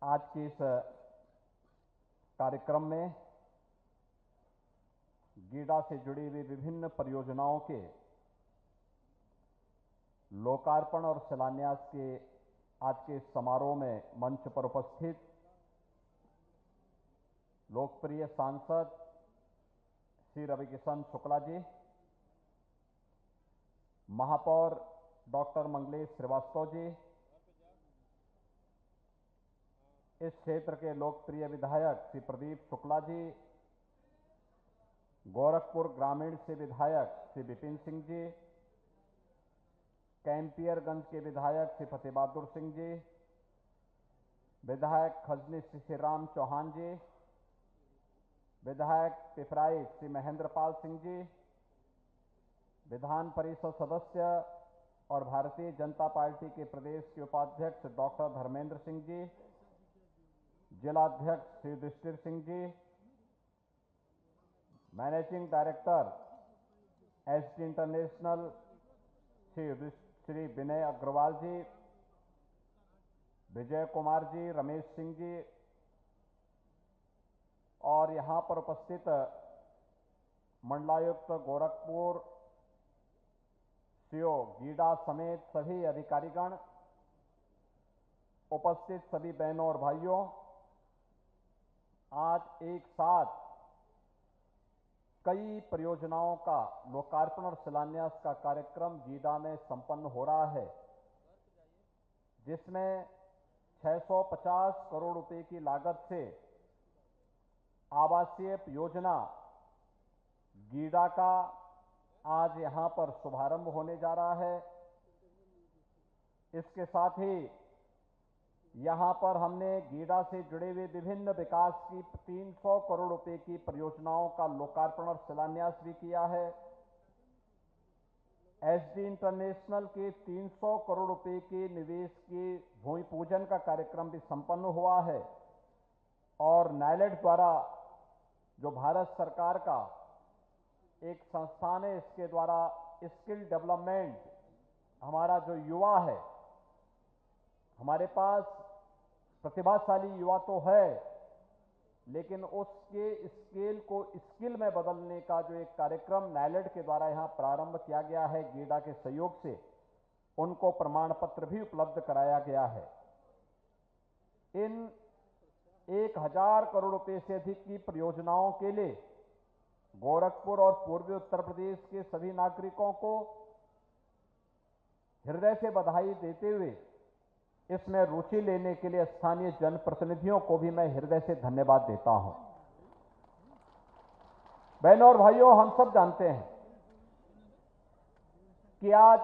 आज के इस कार्यक्रम में गीडा से जुड़ी हुई विभिन्न परियोजनाओं के लोकार्पण और शिलान्यास के आज के इस समारोह में मंच पर उपस्थित लोकप्रिय सांसद श्री रविकिशन शुक्ला जी, महापौर डॉक्टर मंगलेश श्रीवास्तव जी, इस क्षेत्र के लोकप्रिय विधायक श्री प्रदीप शुक्ला जी, गोरखपुर ग्रामीण से विधायक श्री विपिन सिंह जी, कैंपियरगंज के विधायक श्री फतेह बहादुर सिंह जी, विधायक खजनी श्री राम चौहान जी, विधायक पिपराइच श्री महेंद्रपाल सिंह जी, विधान परिषद सदस्य और भारतीय जनता पार्टी के प्रदेश के उपाध्यक्ष डॉक्टर धर्मेंद्र सिंह जी, जिलाध्यक्ष Shri Yudhishthir Singh ji, managing director SD international Shri Vinay Agarwal ji, Vijay Kumar ji, Ramesh Singh ji और यहां पर उपस्थित मंडलायुक्त गोरखपुर, सीओ गीडा समेत सभी अधिकारीगण, उपस्थित सभी बहनों और भाइयों, आज एक साथ कई परियोजनाओं का लोकार्पण और शिलान्यास का कार्यक्रम गीडा में संपन्न हो रहा है, जिसमें 650 करोड़ रुपए की लागत से आवासीय योजना गीडा का आज यहां पर शुभारंभ होने जा रहा है। इसके साथ ही यहां पर हमने गीडा से जुड़े हुए विभिन्न विकास की 300 करोड़ रुपए की परियोजनाओं का लोकार्पण और शिलान्यास भी किया है। एसडी इंटरनेशनल के 300 करोड़ रुपए के निवेश के भूमि पूजन का कार्यक्रम भी संपन्न हुआ है और नाइलेड द्वारा जो भारत सरकार का एक संस्थान है, इसके द्वारा स्किल डेवलपमेंट, हमारा जो युवा है, हमारे पास प्रतिभाशाली युवा तो है, लेकिन उसके स्केल को स्किल में बदलने का जो एक कार्यक्रम नाइलेड के द्वारा यहां प्रारंभ किया गया है, गीडा के सहयोग से उनको प्रमाण पत्र भी उपलब्ध कराया गया है। इन 1000 करोड़ रुपए से अधिक की परियोजनाओं के लिए गोरखपुर और पूर्वी उत्तर प्रदेश के सभी नागरिकों को हृदय से बधाई देते हुए इसमें रुचि लेने के लिए स्थानीय जनप्रतिनिधियों को भी मैं हृदय से धन्यवाद देता हूं। बहनों और भाइयों, हम सब जानते हैं कि आज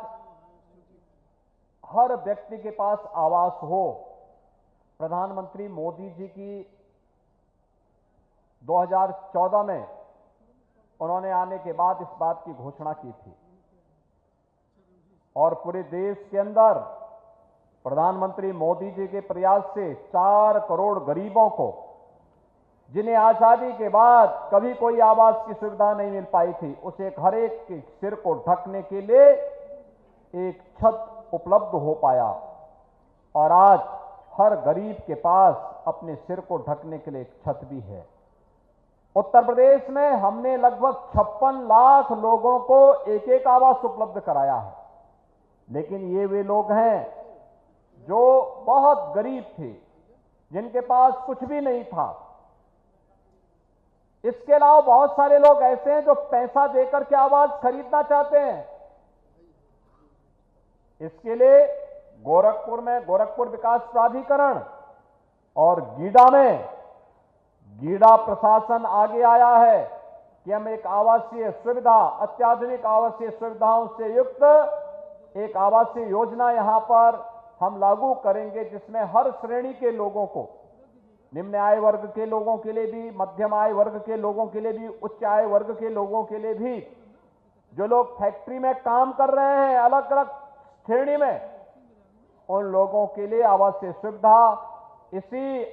हर व्यक्ति के पास आवास हो। प्रधानमंत्री मोदी जी की 2014 में उन्होंने आने के बाद इस बात की घोषणा की थी और पूरे देश के अंदर प्रधानमंत्री मोदी जी के प्रयास से 4 करोड़ गरीबों को, जिन्हें आजादी के बाद कभी कोई आवास की सुविधा नहीं मिल पाई थी, उसे हर एक के सिर को ढकने के लिए एक छत उपलब्ध हो पाया और आज हर गरीब के पास अपने सिर को ढकने के लिए एक छत भी है। उत्तर प्रदेश में हमने लगभग 56 लाख लोगों को एक एक आवास उपलब्ध कराया है, लेकिन ये वे लोग हैं जो बहुत गरीब थे, जिनके पास कुछ भी नहीं था। इसके अलावा बहुत सारे लोग ऐसे हैं जो पैसा देकर के आवास खरीदना चाहते हैं। इसके लिए गोरखपुर में गोरखपुर विकास प्राधिकरण और गीडा में गीडा प्रशासन आगे आया है कि हम एक आवासीय सुविधा, अत्याधुनिक आवासीय सुविधाओं से युक्त एक आवासीय योजना यहां पर हम लागू करेंगे, जिसमें हर श्रेणी के लोगों को, निम्न आय वर्ग के लोगों के लिए भी, मध्यम आय वर्ग के लोगों के लिए भी, उच्च आय वर्ग के लोगों के लिए भी, जो लोग फैक्ट्री में काम कर रहे हैं अलग अलग श्रेणी में, उन लोगों के लिए आवासीय सुविधा इसी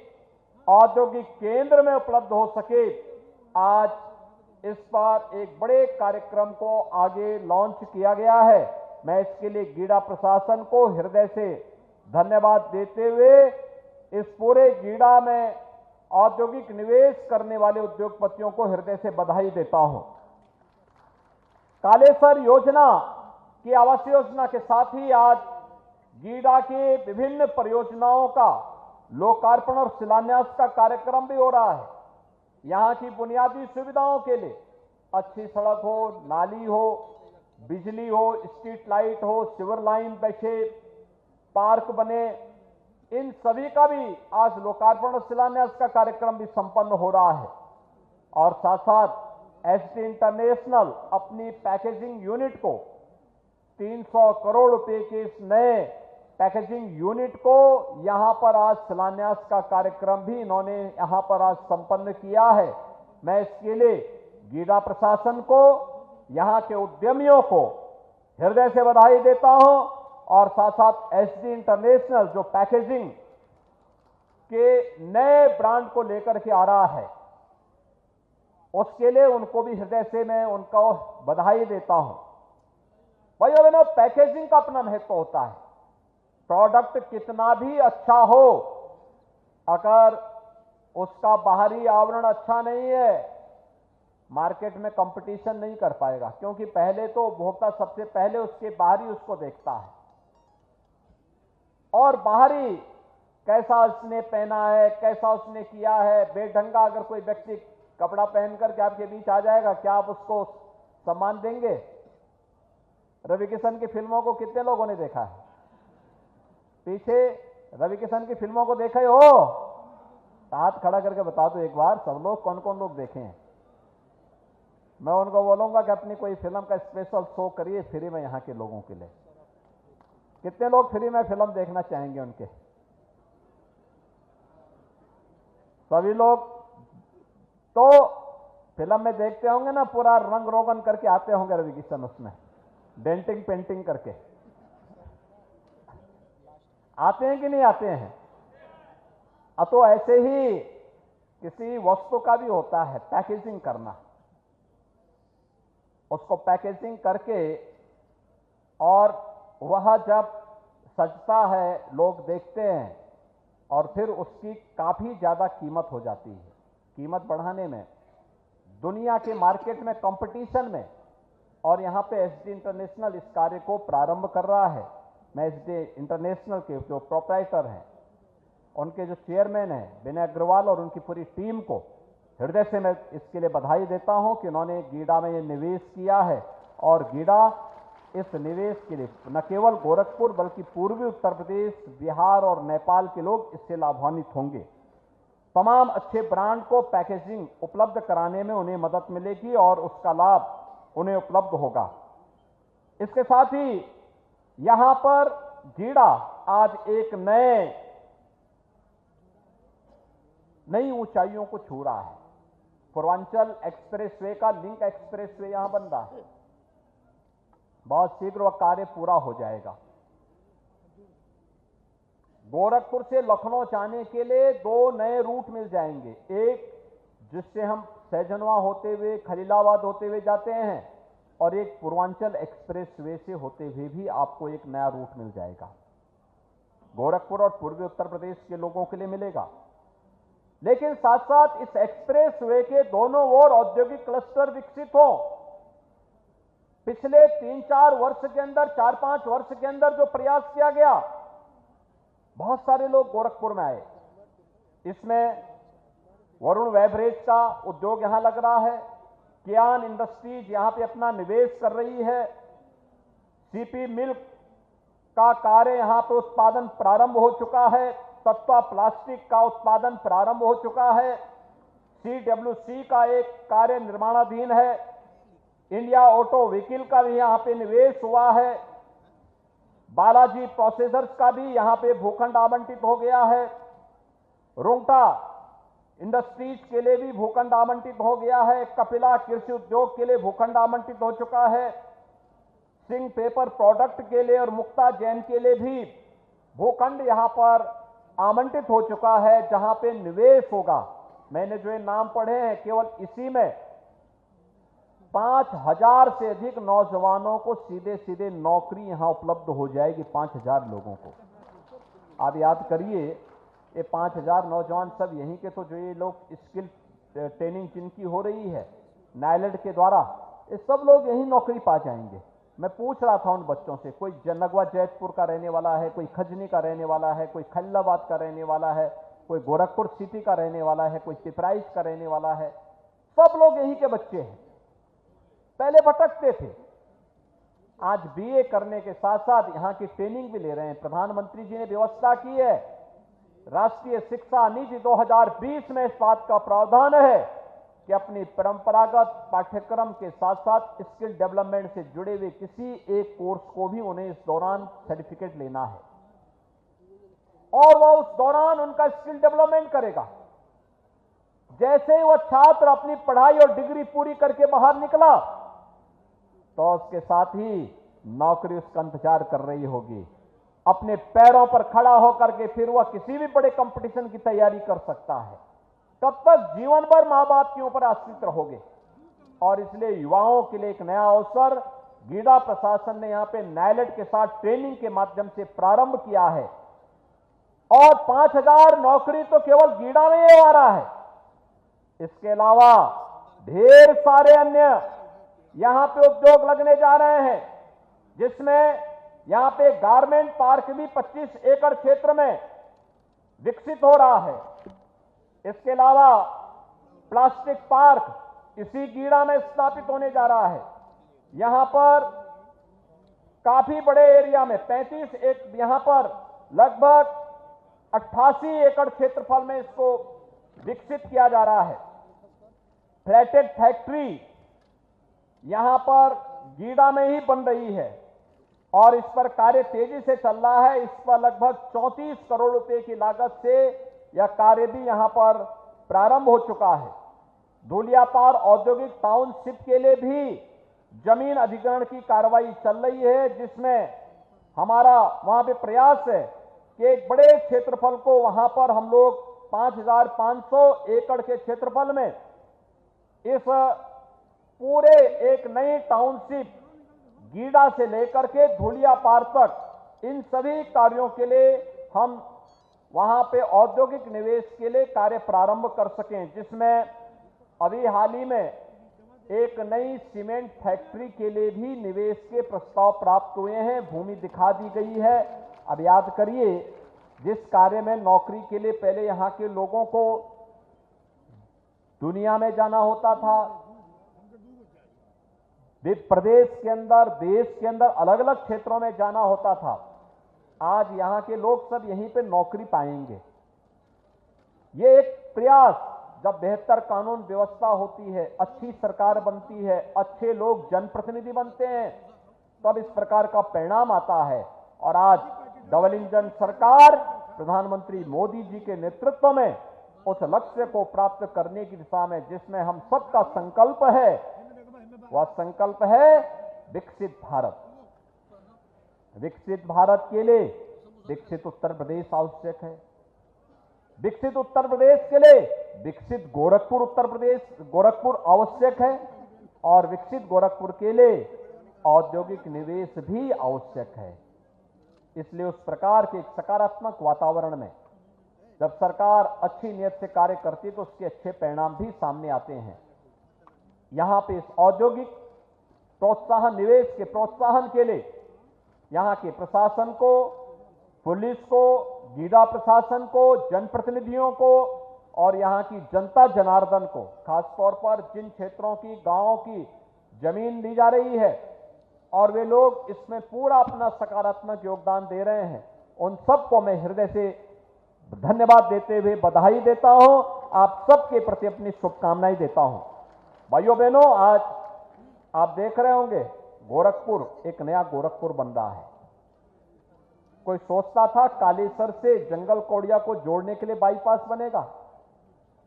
औद्योगिक केंद्र में उपलब्ध हो सके। आज इस पर एक बड़े कार्यक्रम को आगे लॉन्च किया गया है। मैं इसके लिए गीडा प्रशासन को हृदय से धन्यवाद देते हुए इस पूरे गीडा में औद्योगिक निवेश करने वाले उद्योगपतियों को हृदय से बधाई देता हूं। कालेसर योजना की आवास योजना के साथ ही आज गीडा की विभिन्न परियोजनाओं का लोकार्पण और शिलान्यास का कार्यक्रम भी हो रहा है। यहां की बुनियादी सुविधाओं के लिए अच्छी सड़क हो, नाली हो, बिजली हो, स्ट्रीट लाइट हो, सीवर लाइन बैठे, पार्क बने, इन सभी का भी आज लोकार्पण और शिलान्यास का कार्यक्रम भी संपन्न हो रहा है। और साथ साथ एसडी इंटरनेशनल अपनी पैकेजिंग यूनिट को 300 करोड़ रुपए के इस नए पैकेजिंग यूनिट को यहां पर आज शिलान्यास का कार्यक्रम भी इन्होंने यहां पर आज संपन्न किया है। मैं इसके लिए गीडा प्रशासन को, यहां के उद्यमियों को हृदय से बधाई देता हूं और साथ साथ एसडी इंटरनेशनल जो पैकेजिंग के नए ब्रांड को लेकर के आ रहा है, उसके लिए उनको भी हृदय से मैं उनको बधाई देता हूं। भाइयों बहनों, पैकेजिंग का अपना महत्व होता है। प्रोडक्ट कितना भी अच्छा हो, अगर उसका बाहरी आवरण अच्छा नहीं है, मार्केट में कंपटीशन नहीं कर पाएगा, क्योंकि पहले तो उपभोक्ता सबसे पहले उसके बाहरी उसको देखता है और बाहरी कैसा उसने पहना है, कैसा उसने किया है। बेढंगा अगर कोई व्यक्ति कपड़ा पहन करके आपके बीच आ जाएगा, क्या आप उसको सम्मान देंगे? रवि किशन की फिल्मों को कितने लोगों ने देखा है? पीछे रवि किशन की फिल्मों को देखे हो? हाथ खड़ा करके बता दो एक बार, सब लोग कौन कौन लोग देखे हैं। मैं उनको बोलूंगा कि अपनी कोई फिल्म का स्पेशल शो करिए फ्री में यहां के लोगों के लिए। कितने लोग फ्री में फिल्म देखना चाहेंगे उनके? सभी लोग तो फिल्म में देखते होंगे ना, पूरा रंग रोगन करके आते होंगे रवि किशन, उसमें डेंटिंग पेंटिंग करके आते हैं कि नहीं आते हैं? तो ऐसे ही किसी वस्तु का भी होता है पैकेजिंग करना। उसको पैकेजिंग करके और वह जब सजता है, लोग देखते हैं और फिर उसकी काफी ज्यादा कीमत हो जाती है। कीमत बढ़ाने में, दुनिया के मार्केट में, कंपटीशन में, और यहां पे एसडी इंटरनेशनल इस कार्य को प्रारंभ कर रहा है। मैं एसडी इंटरनेशनल के जो प्रोप्राइटर हैं, उनके जो चेयरमैन हैं विनय अग्रवाल और उनकी पूरी टीम को हृदय से मैं इसके लिए बधाई देता हूं कि उन्होंने गीडा में ये निवेश किया है। और गीडा इस निवेश के लिए न केवल गोरखपुर बल्कि पूर्वी उत्तर प्रदेश, बिहार और नेपाल के लोग इससे लाभान्वित होंगे। तमाम अच्छे ब्रांड को पैकेजिंग उपलब्ध कराने में उन्हें मदद मिलेगी और उसका लाभ उन्हें उपलब्ध होगा। इसके साथ ही यहां पर गीडा आज एक नई ऊंचाइयों को छू रहा है। पूर्वांचल एक्सप्रेसवे का लिंक एक्सप्रेसवे यहां बन रहा है। बहुत शीघ्र वह कार्य पूरा हो जाएगा। गोरखपुर से लखनऊ जाने के लिए 2 नए रूट मिल जाएंगे। एक जिससे हम सैजनवा होते हुए, खलीलाबाद होते हुए जाते हैं, और एक पूर्वांचल एक्सप्रेसवे से होते हुए भी आपको एक नया रूट मिल जाएगा। गोरखपुर और पूर्वी उत्तर प्रदेश के लोगों के लिए मिलेगा। लेकिन साथ साथ इस एक्सप्रेसवे के दोनों ओर औद्योगिक क्लस्टर विकसित हो। पिछले 3-4 वर्ष के अंदर, 4-5 वर्ष के अंदर जो प्रयास किया गया, बहुत सारे लोग गोरखपुर में आए। इसमें वरुण वेबरेज का उद्योग यहां लग रहा है, कियान इंडस्ट्रीज यहां पे अपना निवेश कर रही है, सीपी मिल्क का कार्य यहां पे उत्पादन प्रारंभ हो चुका है, तत्वा प्लास्टिक का उत्पादन प्रारंभ हो चुका है, CWC का एक कार्य निर्माणाधीन है, इंडिया ऑटो व्हीकल का भी यहां पे निवेश हुआ है, बालाजी प्रोसेसर्स का भी यहां पे भूखंड आवंटित हो गया है, रुंगटा इंडस्ट्रीज के लिए भी भूखंड आवंटित हो गया है, कपिला कृषि उद्योग के लिए भूखंड आवंटित हो चुका है, सिंह पेपर प्रोडक्ट के लिए और मुक्ता जैन के लिए भी भूखंड यहां पर आवंटित हो चुका है, जहां पे निवेश होगा। मैंने जो ये नाम पढ़े हैं, केवल इसी में 5000 से अधिक नौजवानों को सीधे सीधे नौकरी यहां उपलब्ध हो जाएगी, 5000 लोगों को। आप याद करिए ये 5000 नौजवान सब यहीं के, तो जो ये लोग स्किल ट्रेनिंग जिनकी हो रही है नायलैंड के द्वारा, ये सब लोग यहीं नौकरी पा जाएंगे। मैं पूछ रहा था उन बच्चों से, कोई जनगवा जैतपुर का रहने वाला है, कोई खजनी का रहने वाला है, कोई खैलाबाद का रहने वाला है, कोई गोरखपुर सिटी का रहने वाला है, कोई पिपराइच का रहने वाला है, सब लोग यहीं के बच्चे हैं। पहले भटकते थे, आज बीए करने के साथ साथ यहां की ट्रेनिंग भी ले रहे हैं। प्रधानमंत्री जी ने व्यवस्था की है, राष्ट्रीय शिक्षा नीति 2020 में इस बात का प्रावधान है कि अपनी परंपरागत पाठ्यक्रम के साथ साथ स्किल डेवलपमेंट से जुड़े हुए किसी एक कोर्स को भी उन्हें इस दौरान सर्टिफिकेट लेना है और वह उस दौरान उनका स्किल डेवलपमेंट करेगा। जैसे ही वह छात्र अपनी पढ़ाई और डिग्री पूरी करके बाहर निकला तो उसके साथ ही नौकरी उसका इंतजार कर रही होगी। अपने पैरों पर खड़ा होकर के फिर वह किसी भी बड़े कंपटीशन की तैयारी कर सकता है। तब तक जीवन भर मां बाप के ऊपर आश्रित रहोगे। और इसलिए युवाओं के लिए एक नया अवसर गीडा प्रशासन ने यहां पे नायलैंड के साथ ट्रेनिंग के माध्यम से प्रारंभ किया है और 5000 नौकरी तो केवल गीडा में ही आ रहा है। इसके अलावा ढेर सारे अन्य यहां पे उद्योग लगने जा रहे हैं, जिसमें यहां पे गारमेंट पार्क भी 25 एकड़ क्षेत्र में विकसित हो रहा है। इसके अलावा प्लास्टिक पार्क इसी गीडा में स्थापित होने जा रहा है। यहां पर काफी बड़े एरिया में 35 एक यहां पर लगभग 88 एकड़ क्षेत्रफल में इसको विकसित किया जा रहा है। फ्लैटेड फैक्ट्री यहां पर गीडा में ही बन रही है और इस पर कार्य तेजी से चल रहा है। इस पर लगभग 34 करोड़ रुपए की लागत से यह कार्य भी यहां पर प्रारंभ हो चुका है। धूलियापार औद्योगिक टाउनशिप के लिए भी जमीन अधिग्रहण की कार्रवाई चल रही है, जिसमें हमारा वहां पे प्रयास है कि एक बड़े क्षेत्रफल को वहां पर हम लोग 5500 एकड़ के क्षेत्रफल में इस पूरे एक नई टाउनशिप गीडा से लेकर के धूलियापार तक इन सभी कार्यों के लिए हम वहां पे औद्योगिक निवेश के लिए कार्य प्रारंभ कर सकें, जिसमें अभी हाल ही में एक नई सीमेंट फैक्ट्री के लिए भी निवेश के प्रस्ताव प्राप्त हुए हैं, भूमि दिखा दी गई है। अब याद करिए, जिस कार्य में नौकरी के लिए पहले यहां के लोगों को दुनिया में जाना होता था, प्रदेश के अंदर, देश के अंदर अलग अलग क्षेत्रों में जाना होता था, आज यहां के लोग सब यहीं पे नौकरी पाएंगे। ये एक प्रयास, जब बेहतर कानून व्यवस्था होती है, अच्छी सरकार बनती है, अच्छे लोग जनप्रतिनिधि बनते हैं, तब इस प्रकार का परिणाम आता है। और आज डबल इंजन सरकार प्रधानमंत्री मोदी जी के नेतृत्व में उस लक्ष्य को प्राप्त करने की दिशा में, जिसमें हम सबका संकल्प है, वह संकल्प है विकसित भारत। विकसित भारत के लिए विकसित उत्तर प्रदेश आवश्यक है। विकसित उत्तर प्रदेश के लिए विकसित गोरखपुर आवश्यक है और विकसित गोरखपुर के लिए औद्योगिक निवेश भी आवश्यक है। इसलिए उस प्रकार के एक सकारात्मक वातावरण में जब सरकार अच्छी नीयत से कार्य करती है तो उसके अच्छे परिणाम भी सामने आते हैं। यहां पे इस औद्योगिक प्रोत्साहन, निवेश के प्रोत्साहन के लिए यहां के प्रशासन को, पुलिस को, गीडा प्रशासन को, जनप्रतिनिधियों को और यहां की जनता जनार्दन को, खासतौर पर जिन क्षेत्रों की, गांवों की जमीन ली जा रही है और वे लोग इसमें पूरा अपना सकारात्मक योगदान दे रहे हैं, उन सबको मैं हृदय से धन्यवाद देते हुए बधाई देता हूं। आप सबके प्रति अपनी शुभकामनाएं देता हूं। भाइयों बहनों, आज आप देख रहे होंगे गोरखपुर एक नया गोरखपुर बन रहा है। कोई सोचता था कालेसर से जंगल कौड़िया को जोड़ने के लिए बाईपास बनेगा,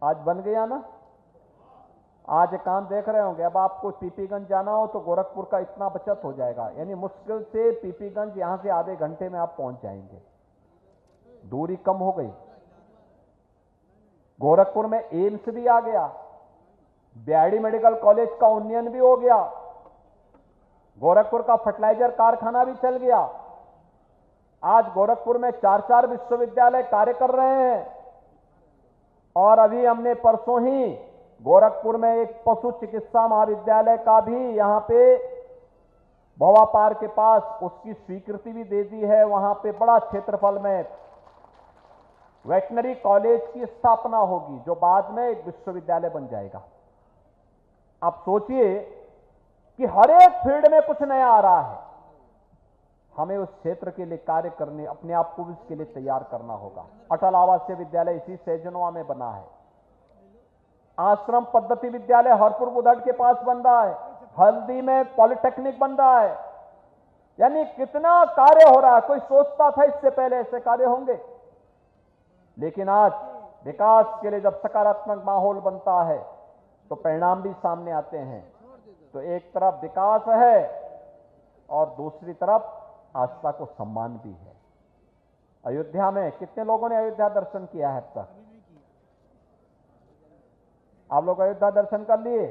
आज बन गया ना। आज काम देख रहे होंगे, अब आपको पीपीगंज जाना हो तो गोरखपुर का इतना बचत हो जाएगा, यानी मुश्किल से पीपीगंज यहां से आधे घंटे में आप पहुंच जाएंगे, दूरी कम हो गई। गोरखपुर में एम्स भी आ गया, बीआईडी मेडिकल कॉलेज का उन्नयन भी हो गया, गोरखपुर का फर्टिलाइजर कारखाना भी चल गया। आज गोरखपुर में 4 विश्वविद्यालय कार्य कर रहे हैं। और अभी हमने परसों ही गोरखपुर में एक पशु चिकित्सा महाविद्यालय का भी यहां पे भवापार के पास उसकी स्वीकृति भी दे दी है। वहां पे बड़ा क्षेत्रफल में वेटनरी कॉलेज की स्थापना होगी, जो बाद में एक विश्वविद्यालय बन जाएगा। आप सोचिए कि हर एक फील्ड में कुछ नया आ रहा है। हमें उस क्षेत्र के लिए कार्य करने, अपने आप को इसके लिए तैयार करना होगा। अटल आवासीय विद्यालय इसी सैजनवा में बना है। आश्रम पद्धति विद्यालय हरपुर बुधड़ के पास बन रहा है। हल्दी में पॉलिटेक्निक बन रहा है। यानी कितना कार्य हो रहा है। कोई सोचता था इससे पहले ऐसे कार्य होंगे? लेकिन आज विकास के लिए जब सकारात्मक माहौल बनता है तो परिणाम भी सामने आते हैं। तो एक तरफ विकास है और दूसरी तरफ आस्था को सम्मान भी है। अयोध्या में कितने लोगों ने अयोध्या दर्शन किया है अब तक? आप लोग अयोध्या दर्शन कर लिए?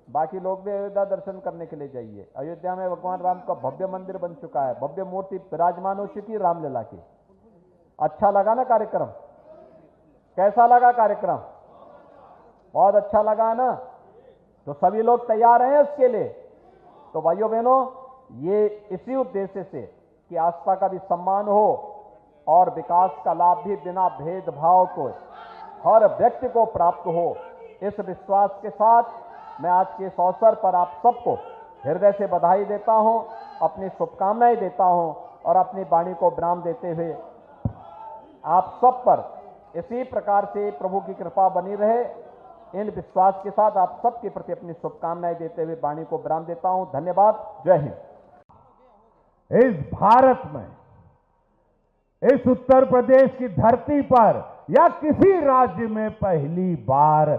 बाकी लोग भी अयोध्या दर्शन करने के लिए जाइए। अयोध्या में भगवान राम का भव्य मंदिर बन चुका है। भव्य मूर्ति विराजमान हो चुकी रामलला की। अच्छा लगा ना कार्यक्रम? कैसा लगा कार्यक्रम? बहुत अच्छा लगा ना? तो सभी लोग तैयार हैं उसके लिए? तो भाइयों बहनों, ये इसी उद्देश्य से कि आस्था का भी सम्मान हो और विकास का लाभ भी बिना भेदभाव को हर व्यक्ति को प्राप्त हो, इस विश्वास के साथ मैं आज के इस अवसर पर आप सबको हृदय से बधाई देता हूं, अपनी शुभकामनाएं देता हूं और अपनी वाणी को विराम देते हुए आप सब पर इसी प्रकार से प्रभु की कृपा बनी रहे, इन विश्वास के साथ आप सबके प्रति अपनी शुभकामनाएं देते हुए वाणी को विराम देता हूं। धन्यवाद। जय हिंद। इस भारत में, इस उत्तर प्रदेश की धरती पर या किसी राज्य में पहली बार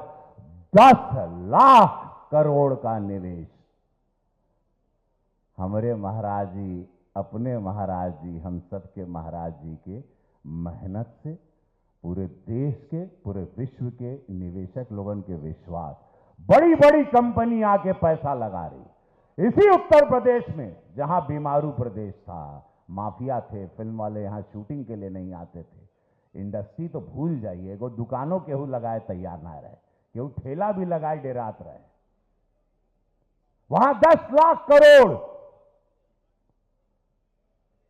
10 लाख करोड़ का निवेश हमारे महाराज जी, अपने महाराज जी, हम सबके महाराज जी के मेहनत से पूरे देश के, पूरे विश्व के निवेशक लोगों के विश्वास, बड़ी बड़ी कंपनी आके पैसा लगा रही। इसी उत्तर प्रदेश में जहां बीमारू प्रदेश था, माफिया थे, फिल्म वाले यहां शूटिंग के लिए नहीं आते थे, इंडस्ट्री तो भूल जाइए, वो दुकानों केहू लगाए तैयार ना रहे, केहू ठेला भी लगाए डेरात रहे। वहां 10 लाख करोड़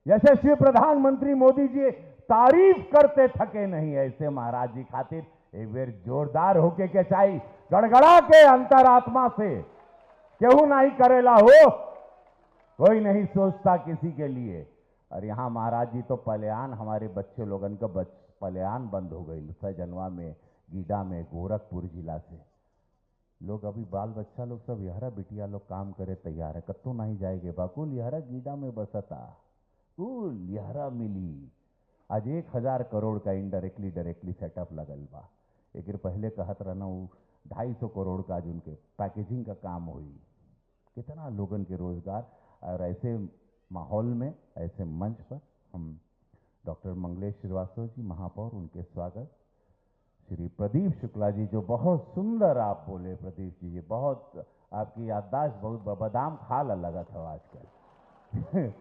यशस्वी प्रधानमंत्री मोदी जी तारीफ करते थके नहीं। ऐसे महाराज जी खातिर एक बार जोरदार होके के चाहिए, गड़गड़ा के अंतरात्मा से। केहू नहीं करेला हो, कोई नहीं सोचता किसी के लिए। और यहां महाराज जी तो पलयान, हमारे बच्चे लोगन का पलयान बंद हो गई सैजनवा में, गीडा में, गोरखपुर जिला से लोग अभी बाल बच्चा लोग सब यहरा बिटिया लोग काम करे तैयार है। कत्तो नहीं जाएगे बाकुल यहरा गीडा में बसता, कुल यहरा मिली। आज 1000 करोड़ का इनडायरेक्टली डायरेक्टली सेटअप लगल बा। एक पहले कहत रहना वो 250 करोड़ का आज उनके पैकेजिंग का काम हुई। कितना लोगन के रोजगार। और ऐसे माहौल में, ऐसे मंच पर हम डॉक्टर मंगलेश श्रीवास्तव जी महापौर, उनके स्वागत। श्री प्रदीप शुक्ला जी, जो बहुत सुंदर आप बोले प्रदीप जी, बहुत आपकी याददाश्त बहुत, बादाम खा लगा था आजकल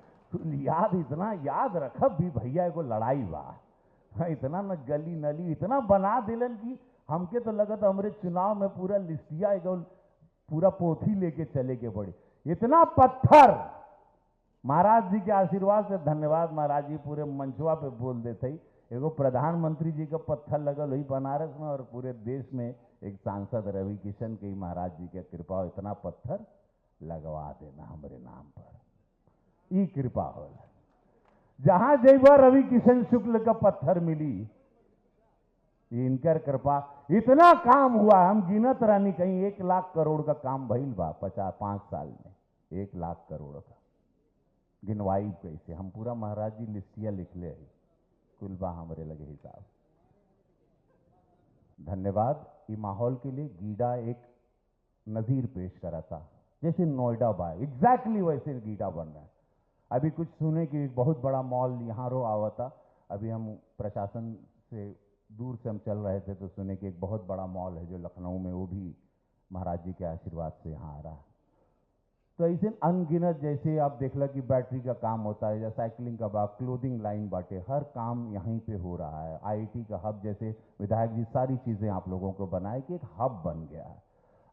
याद, इतना याद रखब भी भैया एगो लड़ाई बा। इतना न गली नली इतना बना दिलन कि हमके तो लगत हमरे चुनाव में पूरा लिस्टिया एगो पूरा पोथी लेके चले के पड़े। इतना पत्थर, महाराज जी के आशीर्वाद से धन्यवाद। महाराज जी पूरे मंचवा पे बोल देते, एगो प्रधानमंत्री जी का पत्थर लगल वही बनारस में, और पूरे देश में एक सांसद रवि किशन के महाराज जी के कृपा इतना पत्थर लगवा देना हमारे नाम पर, ई कृपा हो। जहां जैबा रवि किशन शुक्ल का पत्थर मिली, इनकर कृपा। इतना काम हुआ, हम गिनत रानी कहीं 1 लाख करोड़ का काम भइल बा 5 साल में। 1 लाख करोड़ का गिनवाई कैसे? हम पूरा महाराज जी लिस्टिया लिख ले कुल बा हमारे लगे हिसाब। धन्यवाद। ये माहौल के लिए गीडा एक नजीर पेश करा था, जैसे नोएडा बा एग्जैक्टली वैसे गीडा बन रहा है। अभी कुछ सुने कि बहुत बड़ा मॉल यहाँ रो आवा था। अभी हम प्रशासन से दूर से हम चल रहे थे तो सुने कि एक बहुत बड़ा मॉल है जो लखनऊ में, वो भी महाराज जी के आशीर्वाद से यहाँ आ रहा है। तो ऐसे अनगिनत जैसे आप देखला कि बैटरी का काम होता है या साइकिलिंग का बात, क्लोथिंग लाइन बाटे, हर काम यहीं पे हो रहा है। आईटी का हब जैसे विधायक जी सारी चीज़ें आप लोगों को बनाए कि एक हब बन गया है।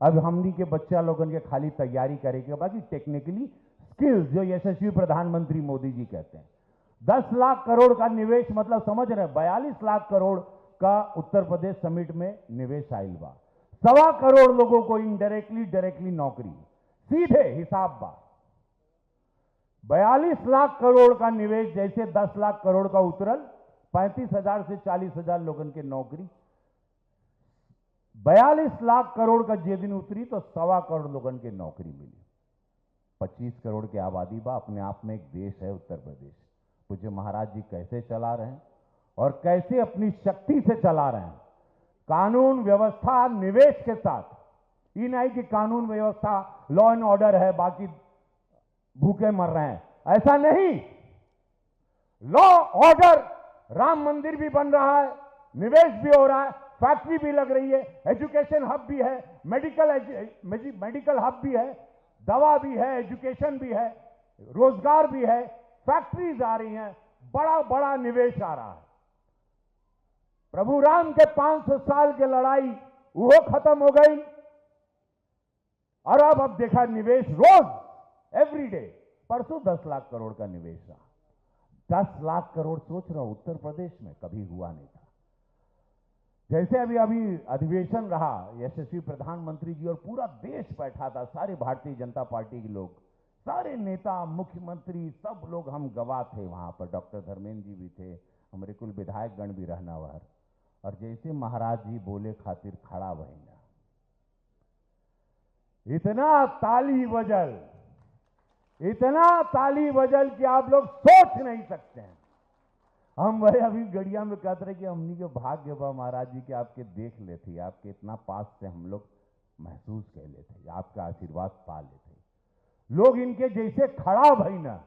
अब हमनी के बच्चा लोगन के खाली तैयारी करेंगे, बाकी टेक्निकली स्किल्स जो यशस्वी प्रधानमंत्री मोदी जी कहते हैं। 10 लाख करोड़ का निवेश मतलब समझ रहे हैं, 42 लाख करोड़ का उत्तर प्रदेश समिट में निवेश आयल बा। 1.25 करोड़ लोगों को इनडायरेक्टली डायरेक्टली नौकरी, सीधे हिसाब बा। 42 लाख करोड़ का निवेश जैसे 10 लाख करोड़ का उतरल, 35,000 से 40,000 लोगन के नौकरी। 42 लाख करोड़ का जे दिन उतरी तो 1.25 करोड़ लोगन के नौकरी मिली। 25 करोड़ की आबादी बा, अपने आप में एक देश है उत्तर प्रदेश। पूज्य महाराज जी कैसे चला रहे हैं और कैसे अपनी शक्ति से चला रहे हैं। कानून व्यवस्था निवेश के साथ, ये नहीं कि कानून व्यवस्था लॉ एंड ऑर्डर है बाकी भूखे मर रहे हैं, ऐसा नहीं। लॉ ऑर्डर, राम मंदिर भी बन रहा है, निवेश भी हो रहा है, फैक्ट्री भी लग रही है, एजुकेशन हब भी है, मेडिकल हब भी है, दवा भी है, एजुकेशन भी है, रोजगार भी है, फैक्ट्रीज आ रही हैं, बड़ा बड़ा निवेश आ रहा है। प्रभु राम के 500 साल की लड़ाई वो खत्म हो गई और अब देखा निवेश रोज एवरीडे। परसों 10 लाख करोड़ का निवेश रहा। 10 लाख करोड़ सोच रहा हूं उत्तर प्रदेश में कभी हुआ नहीं था। जैसे अभी अधिवेशन रहा, यशस्वी प्रधानमंत्री जी और पूरा देश बैठा था, सारे भारतीय जनता पार्टी के लोग, सारे नेता, मुख्यमंत्री, सब लोग हम गवाह थे वहां पर। डॉक्टर धर्मेंद्र जी भी थे, हमारे कुल विधायक गण भी रहना वहां। और जैसे महाराज जी बोले खातिर खड़ा बहिना, इतना ताली बजल कि आप लोग सोच नहीं सकते हैं। हम वही अभी गड़िया में कहते रहे कि हमनी के भाग्य बा महाराज जी के आपके देख लेते, आपके इतना पास से हम लोग महसूस कर लेते, आपका आशीर्वाद पा लेते। लोग इनके जैसे खड़ा भईना,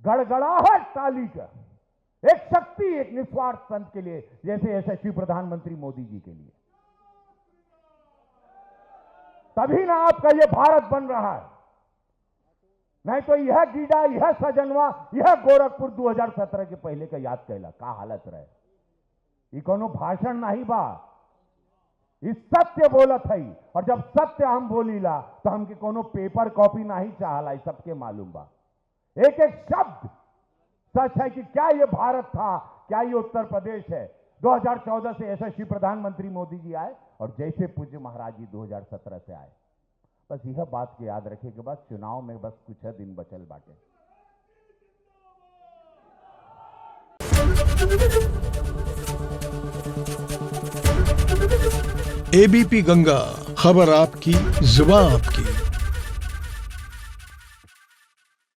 गड़गड़ाहट ताली का, एक शक्ति, एक निस्वार्थ संत के लिए, जैसे यशस्वी प्रधानमंत्री मोदी जी के लिए। तभी ना आपका ये भारत बन रहा है, नहीं तो यह गीडा, यह सजनवा, यह गोरखपुर 2017 के पहले का याद कैला का हालत रहे। ये कोनो भाषण नहीं बा, इस सत्य बोलत है। और जब सत्य हम बोलीला तो हमके कोनो पेपर कॉपी नहीं चाहला, सबके मालूम बा। एक एक शब्द सच है कि क्या ये भारत था, क्या ये उत्तर प्रदेश है। 2014 से यशस्वी प्रधानमंत्री मोदी जी आए और जैसे पूज्य महाराज जी 2017 से आए। बस यह बात के याद रखे कि बस चुनाव में बस कुछ दिन बचल बाटे। एबीपी गंगा, खबर आपकी, जुबान आपकी।